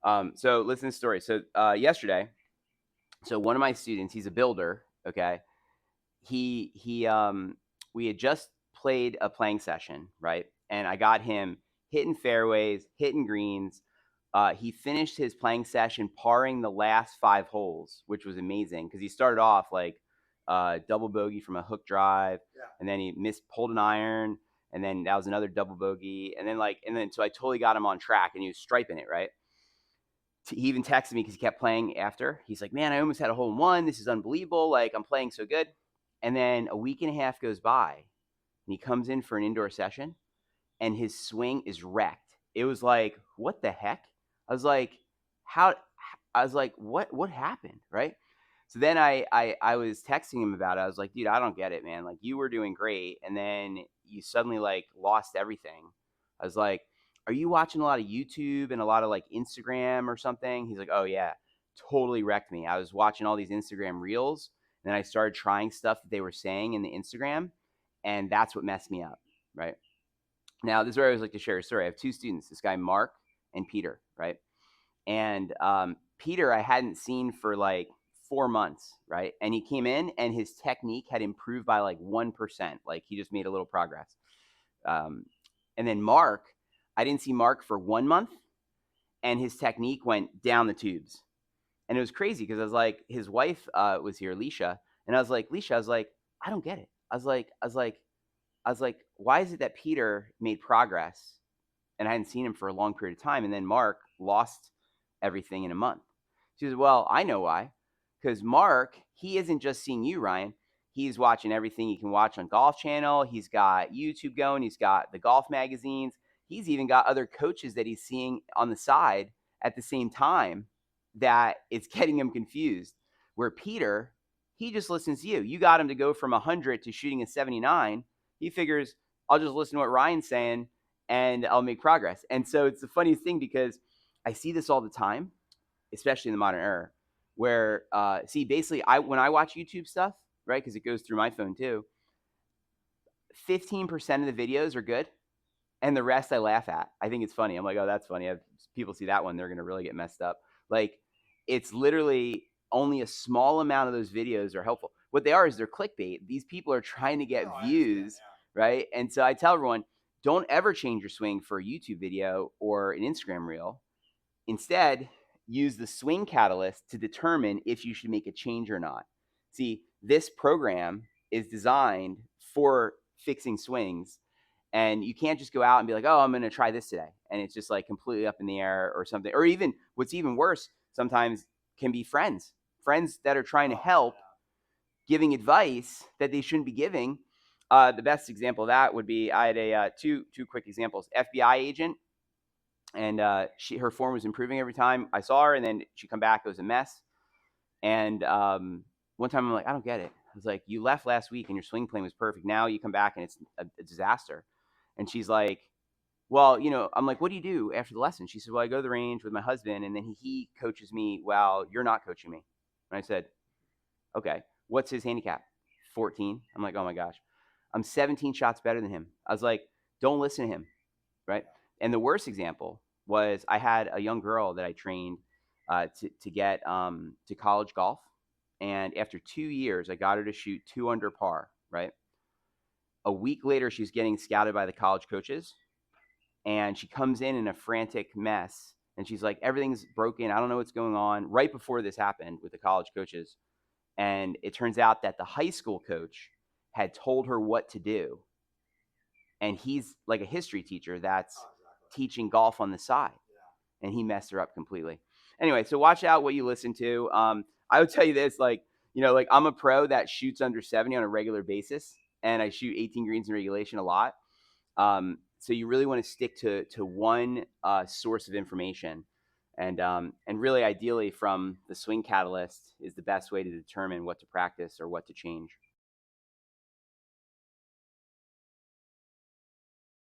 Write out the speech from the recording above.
So listen to the story. So yesterday, so one of my students, he's a builder. Okay, he we had just played a playing session, right? And I got him hitting fairways, hitting greens. He finished his playing session parring the last 5 holes, which was amazing because he started off like double bogey from a hook drive, and then he pulled an iron, and then that was another double bogey, and then so I totally got him on track, and he was striping it right. He even texted me because he kept playing after. He's like, "Man, I almost had a hole in one. This is unbelievable. Like I'm playing so good." And then a week and a half goes by, and he comes in for an indoor session, and his swing is wrecked. It was like, what the heck? I was like, how? I was like, what happened, right? So then I was texting him about it. I was like, dude, I don't get it, man. Like you were doing great, and then you suddenly like lost everything. I was like, are you watching a lot of YouTube and a lot of like Instagram or something? He's like, oh yeah, totally wrecked me. I was watching all these Instagram reels, and then I started trying stuff that they were saying in the Instagram, and that's what messed me up, right? Now, this is where I always like to share a story. I have 2 students, this guy Mark and Peter, right? And Peter, I hadn't seen for like 4 months, right? And he came in, and his technique had improved by like 1%. Like he just made a little progress. Um, and then Mark, I didn't see Mark for 1 month, and his technique went down the tubes. And it was crazy because I was like, his wife was here, Leisha, and I was like, Leisha, I was like, I don't get it. I was like, why is it that Peter made progress and I hadn't seen him for a long period of time, and then Mark lost everything in a month? She says, well, I know why. Because Mark, he isn't just seeing you, Ryan. He's watching everything he can watch on Golf Channel. He's got YouTube going. He's got the golf magazines. He's even got other coaches that he's seeing on the side at the same time that it's getting him confused. Where Peter, he just listens to you. You got him to go from 100 to shooting a 79. He figures, I'll just listen to what Ryan's saying and I'll make progress. And so it's the funniest thing because I see this all the time, especially in the modern era, where see basically I when I watch YouTube stuff, right, because it goes through my phone too, 15% of the videos are good, and the rest I laugh at. I think it's funny. I'm like, oh, that's funny. If people see that one, they're gonna really get messed up. Like it's literally only a small amount of those videos are helpful. What they are is they're clickbait. These people are trying to get views, right? And so I tell everyone, don't ever change your swing for a YouTube video or an Instagram reel. Instead, use the swing catalyst to determine if you should make a change or not. See, this program is designed for fixing swings, and you can't just go out and be like, oh, I'm going to try this today. And it's just like completely up in the air or something. Or even what's even worse sometimes can be friends that are trying to help, giving advice that they shouldn't be giving. The best example of that would be I had a two quick examples. FBI agent, and her form was improving every time I saw her, and then she'd come back, it was a mess. And one time I'm like, I don't get it. I was like, you left last week and your swing plane was perfect. Now you come back and it's a disaster. And she's like, well, I'm like, what do you do after the lesson? She said, well, I go to the range with my husband, and then he coaches me while you're not coaching me. And I said, okay, what's his handicap? 14. I'm like, oh my gosh, I'm 17 shots better than him. I was like, don't listen to him, right? And the worst example was I had a young girl that I trained to get to college golf, and after 2 years, I got her to shoot 2 under par. Right, a week later, she's getting scouted by the college coaches, and she comes in a frantic mess, and she's like, everything's broken. I don't know what's going on. Right before this happened with the college coaches, and it turns out that the high school coach had told her what to do, and he's like a history teacher that's teaching golf on the side, and he messed her up completely. Anyway, so watch out what you listen to. I would tell you this, like I'm a pro that shoots under 70 on a regular basis, and I shoot 18 greens in regulation a lot. So you really want to stick to one source of information, and really ideally from the swing catalyst is the best way to determine what to practice or what to change.